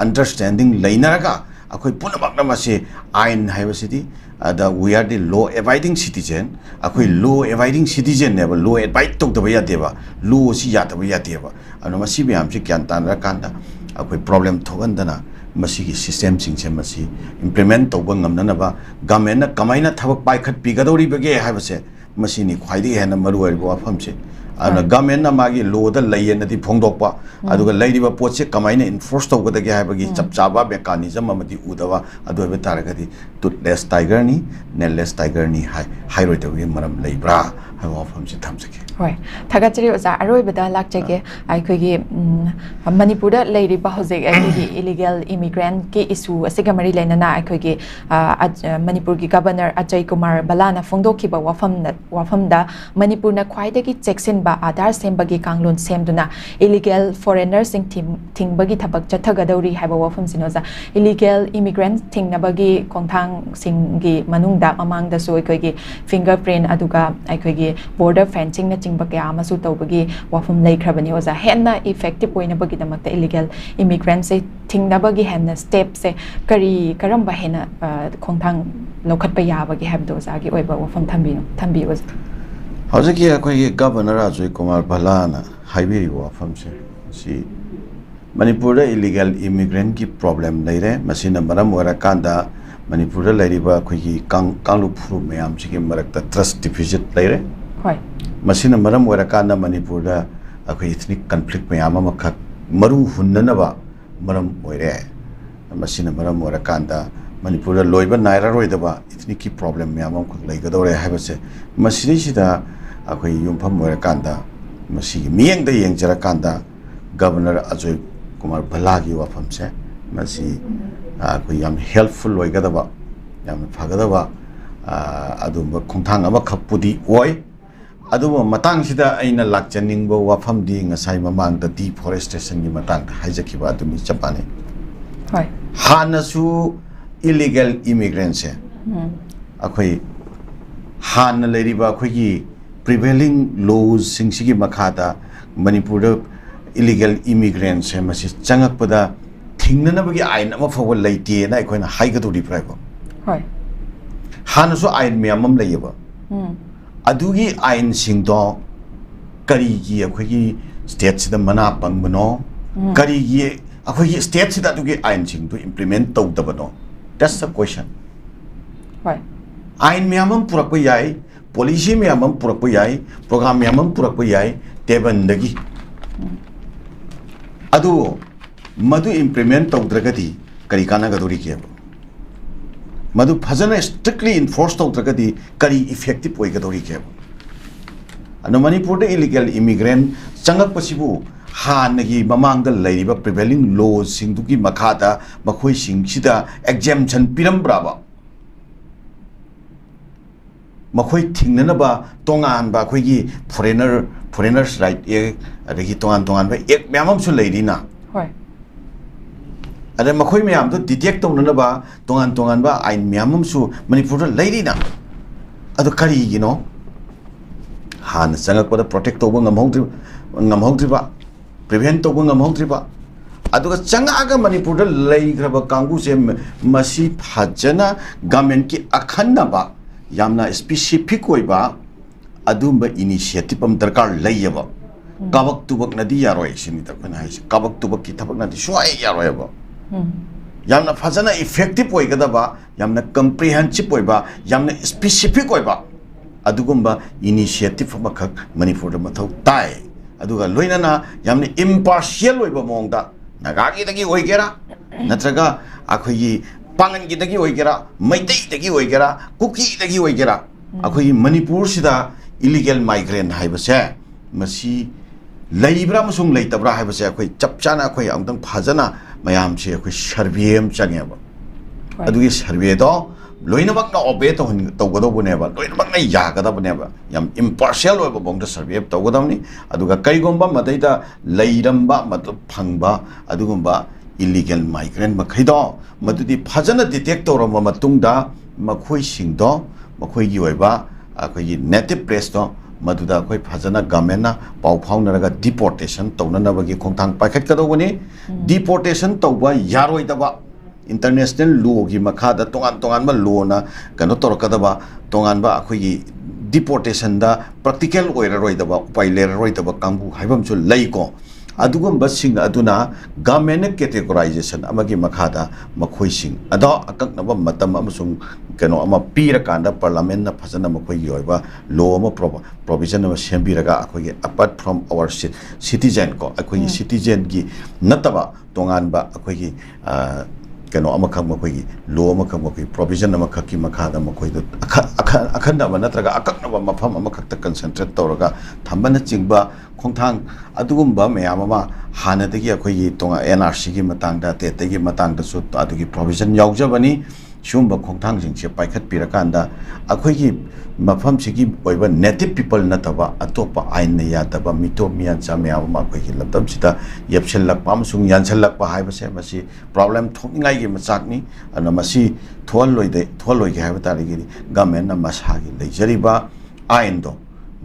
understanding leinaraga akoi punabakna masi ain haibasidi ada we are the law abiding citizen akoi law abiding citizen ne law abide tok daba yadeba law si yadaba yadeba ano masi miyam chi kyan tan ra kanda akoi problem thokhandana masigi system singse masi implement tawba ngamna ba government na kamaina thabak paikhat pigadori bage haibase masi ni khwaidi hena maru wari bo afamse ana government na magi law da layen di phongdokpa aduga lairiba potse kamaina enforce tawgada ge haibagi chapchaba mechanism amadi udawa adu be taragadi toothless tiger ni nailless tiger ni hairoi tawgi maram leibra haiwa famse thamsake hoi thagachiri oza aroi beda lakjage ai khogi manipur da leiriba hojek ai illegal immigrant ke issue asiga mari lenana ai khogi manipur gi governor ajay kumar balana phongdokhiba wafam da manipur na khwaidagi cheksin ba adar sembagi kanglun semduna illegal foreigners sing tingbagi thabak chathagadori haiba wafam sinoza illegal immigrant tingnabagi khongthang singi manungda mamang da so ai fingerprint aduga ai border fencing na chingba kaya amasu tawbagi wafam leikrabani oza henna effective oina bagi damakta illegal immigrants se tingnabagi henna step se karamba henna khongthang lokhatpa yabagi habdo zagi oiba wafam thambi oza hojaki akoi governor ajay kumar balana haibiri wafam se si manipur da illegal immigrant ki problem leire masina maram wara kanda manipur da leiriba akoi kanglu phuru mayam chigi marakta trust deficit leire hoi masina maram wara kanda manipur da akoi ethnic conflict mayam ama khak maru hunnana ba maram oire masina maram wara kanda manipur da loiba naira roi da ba ethnic ki problem mayam am khak leigadore haibase masini sida akoi yumpham wara kanda masigi miyeng da yengjara kanda governor ajay kumar balagi wafam se masi akoi yam helpful loigadaba yam phagadaba adumba khongthang ama khapudi oi ꯑꯗꯨꯕꯨ ꯃꯇꯥꯡꯁꯤꯗ ꯑꯩꯅ ꯂꯥꯛꯆꯅꯤꯡꯕ ꯋꯥꯐꯝꯗꯤ ꯉꯁꯥꯏ ꯃꯃꯥꯡꯗ ꯗꯤꯐꯣꯔꯦꯁꯇꯦꯁꯟꯒꯤ ꯃꯇꯥꯡꯗ ꯍꯥꯏꯖꯈꯤꯕ ꯑꯗꯨꯅꯤ ꯆꯞ ꯃꯥꯟꯅꯩ ꯍꯥꯟꯅꯁꯨ ꯏꯂꯤꯒꯦꯜ ꯏꯃꯤꯒ꯭ꯔꯦꯟꯁꯦ ꯑꯩꯈꯣꯏ ꯍꯥꯟꯅ ꯂꯩꯔꯤꯕ ꯑꯩꯈꯣꯏꯒꯤ ꯄ꯭ꯔꯤꯚꯦꯂꯤꯡ ꯂꯣꯁꯤꯡꯁꯤꯒꯤ ꯃꯈꯥꯗ ꯃꯅꯤꯄꯨꯔꯗ ꯏꯂꯤꯒꯦꯜ ꯏꯃꯤꯒ꯭ꯔꯦꯟꯁꯦ ꯃꯁꯤ ꯆꯪꯉꯛꯄꯗ ꯊꯤꯡꯅꯅꯕꯒꯤ ꯑꯥꯏꯟ ꯑꯃ ꯐꯥꯎꯕ ꯂꯩꯇꯦꯅ ꯑꯩꯈꯣꯏꯅ ꯍꯥꯏꯒꯗꯧꯔꯤꯕ꯭ꯔꯥꯕ ꯍꯥꯟꯅꯁꯨ ꯑꯥꯏꯟ ꯃꯌꯥꯝ ꯑꯃ ꯂꯩꯌꯦꯕ ꯑꯗꯨꯒꯤ ꯑꯥꯏꯟꯁꯤꯡꯗꯣ ꯀꯔꯤꯒꯤ ꯑꯩꯈꯣꯏꯒꯤ ꯁ꯭ꯇꯦꯠꯁꯤꯗ ꯃꯅꯥ ꯄꯪꯕꯅꯣ ꯀꯔꯤꯒꯤ ꯑꯩꯈꯣꯏꯒꯤ ꯁ꯭ꯇꯦꯠꯁꯤꯗ ꯑꯗꯨꯒꯤ ꯑꯥꯏꯟꯁꯤꯡꯗꯨ ꯏꯝꯄ꯭ꯂꯤꯃꯦꯟ ꯇꯧꯗꯕꯅꯣ ꯗꯦꯠꯁ ꯗ ꯀ꯭ꯋꯦꯁꯟ ꯑꯥꯏꯟ ꯃꯌꯥꯝ ꯑꯃ ꯄꯨꯔꯛꯄ ꯌꯥꯏ ꯄꯣꯂꯤꯁꯤ ꯃꯌꯥꯝ ꯑꯃ ꯄꯨꯔꯛꯄ ꯌꯥꯏ ꯄ꯭ꯔꯣꯒ꯭ꯔꯥꯝ ꯃꯌꯥꯝ ꯑꯃ ꯄꯨꯔꯛꯄ ꯌꯥꯏ ꯇꯦꯕꯟꯗꯒꯤ ꯑꯗꯨ ꯃꯗꯨ ꯏꯝꯄ꯭ꯂꯤꯃꯦꯟ ꯇꯧꯗ꯭ꯔꯒꯗꯤ ꯀꯔꯤ ꯀꯥꯟꯅꯒꯗꯧꯔꯤꯒꯦꯕ मधु फजन स्ट्रिक्टली इन्फोर्स तौद्रगदी करी इफेक्टिव ओइगदौरिगेबा अनु मणिपुर इलीगल इमिग्रेंट चंगकपसिबु हानगी ममांग लैरिबा प्रिवेलिंग लॉज सिंगदुगी मखादा मखोय सिंगसिदा एग्जेम्पशन पिरमब्राबा मखोय थिंगननबा तोंगानबा अखोयगी फॉरेनर्स राइट एक्ट अदगी तोंगान एक म्याममसु लैरिना अरे मखोय म्याम तो डिटेक्ट तौननबा तोंगान बा आइन म्याममसु मणिपुर लैरिना अदो करिगिनो हान चंगकपदा प्रोटेक्ट तौबा ngamhौद्रिबा प्रिवेंट तौबा ngamहौद्रिबा अदुगा चंगागा मणिपुर लैग्रबा कांगुसे मसी फजना गवर्नमेंट की अखन्नबा यामना स्पेसिफिक ओइबा अदुंबा इनिशिएटिव अम दरकार लैयबा काबक तुबक नदी यारोय सिनि तखना हाइसे काबक तुबक की थबक नदी सुआय यारोयबा यामना फजना इफेक्टिव ओइगदबा यामना कंप्रिहेंसिव ओइबा यामना स्पेसिफिक ओइबा अदुगुंबा इनिशिएटिव अमखक मणिपुर मथौ ताय अदुगा लोइनाना यामना इम्पार्शियल ओइबा मोंगदा नागागी दगी ओइगेरा नत्रगा अखोयी पांगन की दगी ओइगेरा मैतै दगी ओइगेरा कुकी दगी ओइगेरा अखोयी मणिपुर सिदा इलीगल माइग्रेंट हाइबसे मसी लैब्रा मसुंग लैतब्रा हाइबसे अखोय चपचाना अखोय अमदंग फजना मयाम से अखोय सर्वे अम चंगेबा अदुगी सर्वे दो लोइनबक ना ओबे तौगदबनेबा लोइनबक ना यागदबनेबा याम इम्पार्शियल ओइबा बोंग सर्वे तौगदबनी अदुगा कईगोंबा मदैदा लैरंबा मत फंगबा अदुगुंबा इलीगल माइग्रेंट मखैदो मदुदी फजना डिटेक्ट तौरम मतुंगदा मखोय सिंगदो मखोयगी ओइबा अखोयगी नेटिव प्लेस दो मदुदा अखोय फजना गवर्नमेंट पाउ फाउनरगा डिपोर्टेशन तौननबगी खोंथांग पाइखटकदोबनी डिपोर्टेशन तौबा यारोइदबा इंटरनेशनल लॉ की मखादा तोंगान लॉ ना कनो तोरकदबा तोंगानबा अखोयगी डिपोर्टेशन दा प्रैक्टिकल ओइररोइदबा उपाय लेररोइदबा कांगु हाइबमसु लैको अदुगुंबा सिंग अदुना गवर्नमेंट कैटेगराइजेशन अमगी मखादा मखोय सिंग अदो अककनबा मतम अमसुंग कनो अमा पीरकांदा पार्लियामेंट ना फजना मखोयगी ओइबा लॉ अमा प्रोविजन अमा सेंबिरगा अखोयगी अपार्ट फ्रॉम आवर सिटीजन को अखोयगी सिटीजन की नतबा तोंगानबा अखोयगी कनो अमखक मखोयगी लॉ अमखक मखोय प्रोविजन अमखक की मखादा मखोयदो अखन्नबा नत्रगा अककनबा मफम अमखकता कंसंट्रेट तौरगा थंबना चिंगबा खोंथांग अदुगुंबा मयाम अमा हानदगी अखोयगी तोंगा एनआरसी की मतंगदा टेटगी मतंगदसु अदुगी प्रोविजन यावजबनी शुंबा खोंथांग जिंगसे पाइखत पिरकांदा अखोयगी मफम सिगी ओइबा नेटिव पीपल नतबा अतोपा आइन ने यादबा मितो मियान चा मयाम अमा अखोयगी लबदम सिदा यपसेललकपा अमसुंग यानसेललकपा हाइबसे मसी प्रॉब्लम थोंनिंगाइगी मचाकनी अना मसी थोललोइगे हाइबा तारिगी गवर्नमेंट ना मसागी लेजरिबा आइन दो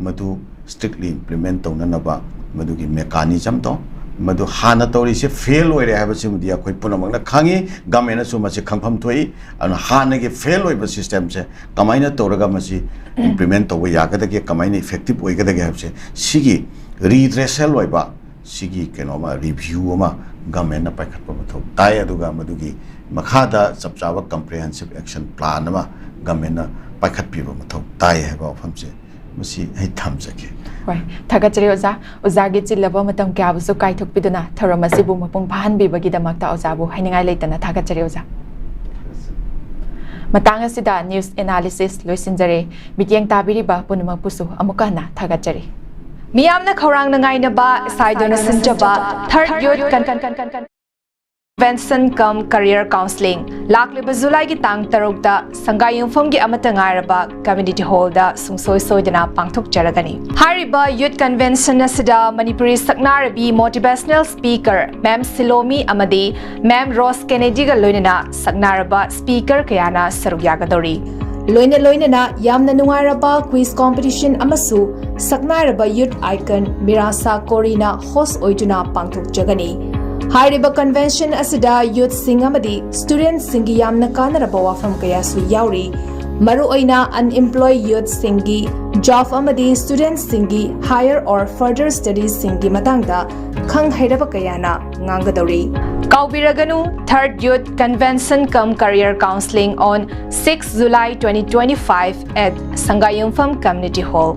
मदु स्ट्रिक्टली इम्प्लीमेंट तौननबा मदुगी मेकानिजम दो मधु हाना तौरी से फेल होइरे हाबसिमुदी अखोय पुनमंगना खांगी गवर्नमेंट सु मसे खंगफम थोई अन हाना के फेल होइबा सिस्टम से कमाइना तौरगा मसी इम्प्लीमेंट तौबा यागदगे कमाइना इफेक्टिव होइगदगे हाबसे सिगी रिड्रेसल होइबा सिगी केनोमा रिव्यू अमा गवर्नमेंट ना पाइखटपा मथौ ताय अदुगा मदुगी मखादा चपचाबा कम्प्रिहेंसिव एक्शन प्लान अमा गवर्नमेंट ना पाइखटपिबा मथौ ताय हाबा फमसे मसी है थमजगे Right. Thagachari Oza, Ozagi Chilabo Matam Gabusu Kaituk Piduna, Taramasibu Mapung Pahan Bibagi the Makta Ozabu, Hanging Island, Thagachari Oza. Matanga Sida News Analysis, Luisinjare, Bityang Tabiriba, Punuma Pusu, Amukana, Thagachari. Miamna Korang Nangainaba, Sidon Sinjaba, Third Youth Convention cum career counseling lakleba July gi tang tarukta sangayungfam gi amata ngairaba community hall da sungsoi soidana pangthok jaragani hariba youth convention asida manipuri saknarabi motivational speaker ma'am Silomi amadi ma'am Rose Kennedy ga loinana saknaraba speaker kayana sarugyagadori loina yamna nungairaba quiz competition amasu saknaraba youth icon Mirasa Korina host oiduna pangthok jagani Hariba convention asida youth singamadi students singi yamna kanaraba wafam kaya su yauri maru oina unemployed youth singi job amadi students singi higher or further studies singi matangda khang hairaba kayana ngangadori Kaubiraganu 3rd Youth Convention cum Career Counseling on 6 July 2025 at Sangayungfam Community Hall.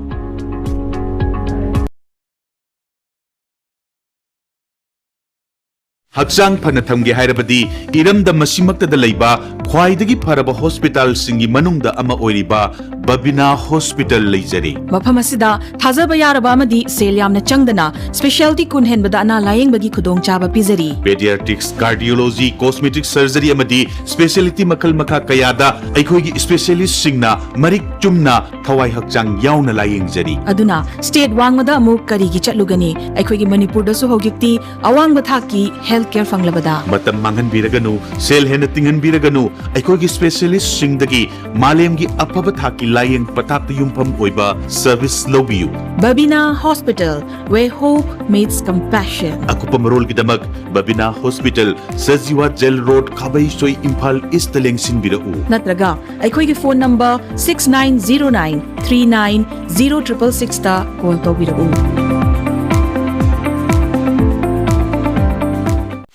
Hakchang phana thamge hairabadi iramda masimakta leiba khwaidagi pharaba hospital singi manungda ama oiriba Babina Hospital leijari mafam asida thajaba yaraba amadi sel yamna changdana specialty kun henbada ana layeng bagi khudong chaba pizari pediatrics cardiology cosmetic surgery amadi specialty makal makha kayada aikhoigi specialist singna marik chumna thawai hakchang yauna layeng jari aduna state wangmada amuk kari gi chatlugani aikhoigi manipur da su hogikti awang bathaki health care fanglabada matam mangan biraganu sel hena tingan biraganu aikhoigi specialist singdagi malemgi apaba thaki layeng patak yumpham oiba service lobiyu Babina Hospital where hope meets compassion akupa marol gidamak Babina Hospital Sajiwa Jail Road Khabai Soi Imphal East lengsin birau natraga aikhoigi phone number 6909390666 ta call tobirau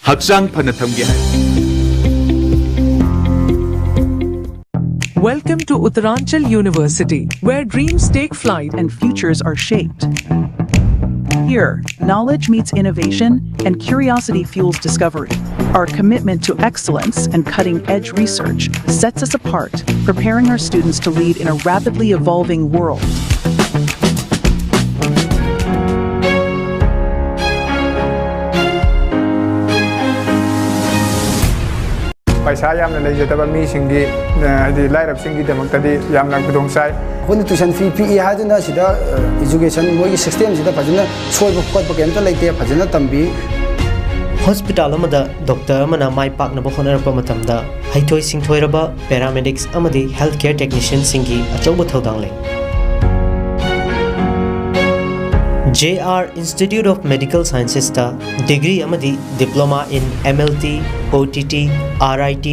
Hakchang phana thamge hai Welcome to Uttaranchal University, where dreams take flight and futures are shaped. Here, knowledge meets innovation and curiosity fuels discovery. Our commitment to excellence and cutting-edge research sets us apart, preparing our students to lead in a rapidly evolving world. पैसा यामना लेजतबा मी सिंगी हदि लाइरब सिंगी दमक्तदि यामना खुदों साइ कोन tuition fee P हादुना सिदा education मोगी system सिदा फजना सोइबो खोटबो केमता लेते फजना तंबी hospital अमदा doctor अमना माइ पाकना बखोनरप मतमदा हाइथोय सिंथोयरबा paramedics अमदि health care technician सिंगी अचौबो थौदांग ले JR Institute of Medical Sciences ta degree amadi diploma in MLT, OTT, RIT,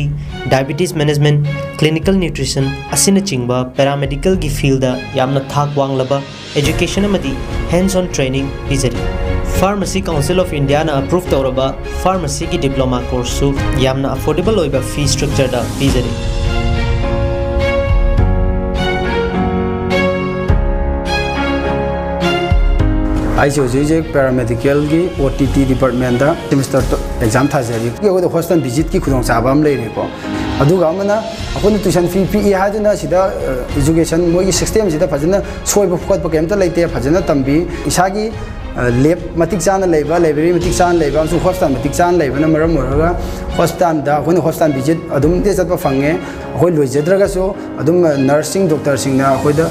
diabetes management, clinical nutrition asina chingba paramedical gi field da yamna thak wanglaba education amadi hands on training pizari Pharmacy Council of India na approve tawraba pharmacy gi diploma course su yamna affordable oiba fee structure da pizari ICOJ paramedical की OTT department दा semester exam थाजरी के hostel visit की खुदों चाबा हम लेरेको अदुगा मना अखोन tuition fee P हादुना सिदा education मोगी system सिदा फजना सोइबो फुकत पकेमता लेते फजना तंबी इसागी लेब मतिक चान लेबा लाइब्रेरी मतिक चान लेबा अमसु हॉस्टल मतिक चान लेबा मरम मोरगा हॉस्टल दा अखोन हॉस्टल विजिट अदुम दे चतबा फंगे अखोय लोइजद्रगासो अदुम नर्सिंग डॉक्टर सिंगना अखोयदा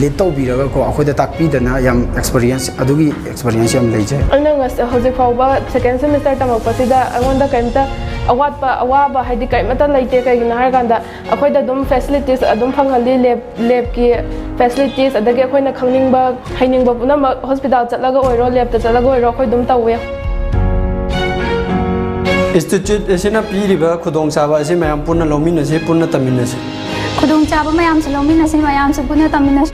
लीड तौबीरगा को अखोयदा ताकपीदना याम एक्सपीरियंस अदुगी एक्सपीरियंस याम लेजे अनंगस हौजिक फाउबा सेकेंड सेमेस्टर तमकपसिदा अगोंदा कैमता अवाबा हाइदि कैमता लेते कैगिना हारगांदा अखोयदा दुम फैसिलिटीज अदुम फंगली लेब की फैसिलिटीज अदगे अखोयना खंगनिंगबा हाइनिंगबा पुनम हॉस्पिटल चलगा ओइरो लेब त चलगा ओइरो अखोय दुम तौवे इंस्टीट्यूट एसिना पीरिबा खुदोंचाबा एसि मयाम पुनः लौमिनसे पुनः तमिनसे खुदोंचाबा मयाम से लौमिनसे मयाम से पुनः तमिनसे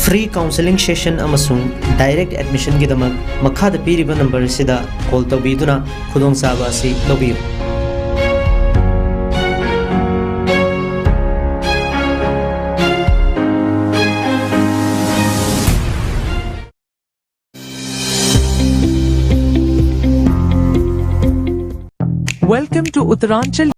फ्री काउंसलिंग सेशन अमसुंग डायरेक्ट एडमिशन की दमक मखाद पीरिबा नंबर सिदा कॉल तौबीदुना खुदोंचाबा असि लौबियु Welcome to Uttaranchal.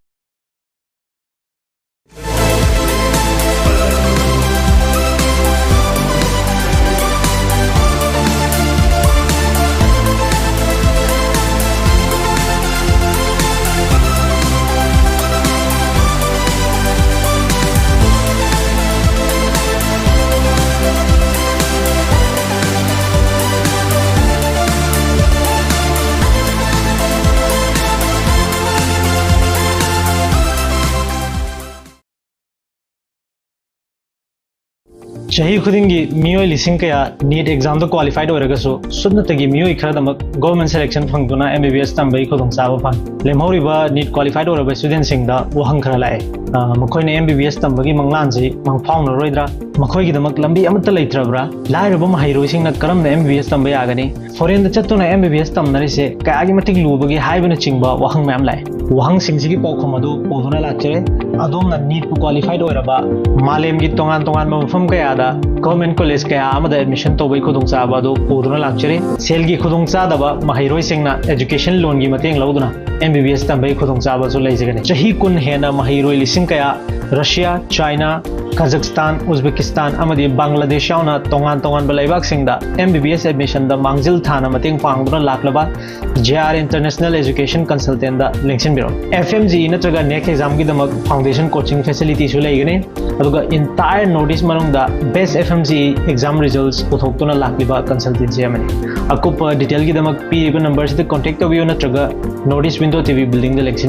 chahi khudingi miyoi lising kaya NEET exam da qualified oiragasu subnatagi miyoi kharadak government selection phangduna MBBS tambai khudong chaba phang lemhoriba NEET qualified oiraba student sing da wahang khara lai makhoi ne MBBS tambagi manglanji mangphang roidra makhoi gi damak lambi amata leitrabra lairaba mahairoi sing na karam na MBBS tambai agani foreign da chatuna MBBS tamnari se kayagi matik lubagi haibana chingba wahang mayam lai wahang singsi gi pawkham adu poduna lachare adom na NEET qualified oiraba malem gi tongan tongan mafam kaya da government college kaya amada admission tobai khudong chaba do poduna lachare sel gi khudong chadaba mahairoi singna education loan gi mateng lauduna MBBS tambai khudong chaba so leijagani chahi kun hena mahairoi lising kaya Russia China Kazakhstan Uzbekistan amadi Bangladesh yauna tongan tongan balaibak singda MBBS admission da mangjil thana mateng pangduna laklaba JR International Education Consultant da lengsin biro FMG natraga next exam gi damak foundation coaching facility su leigani aduga entire notice manung da best FMG exam results uthoktuna lakliba consultancy amani akupa detail gi damak pi number se contact tabiyo natraga notice window TV building da lengsin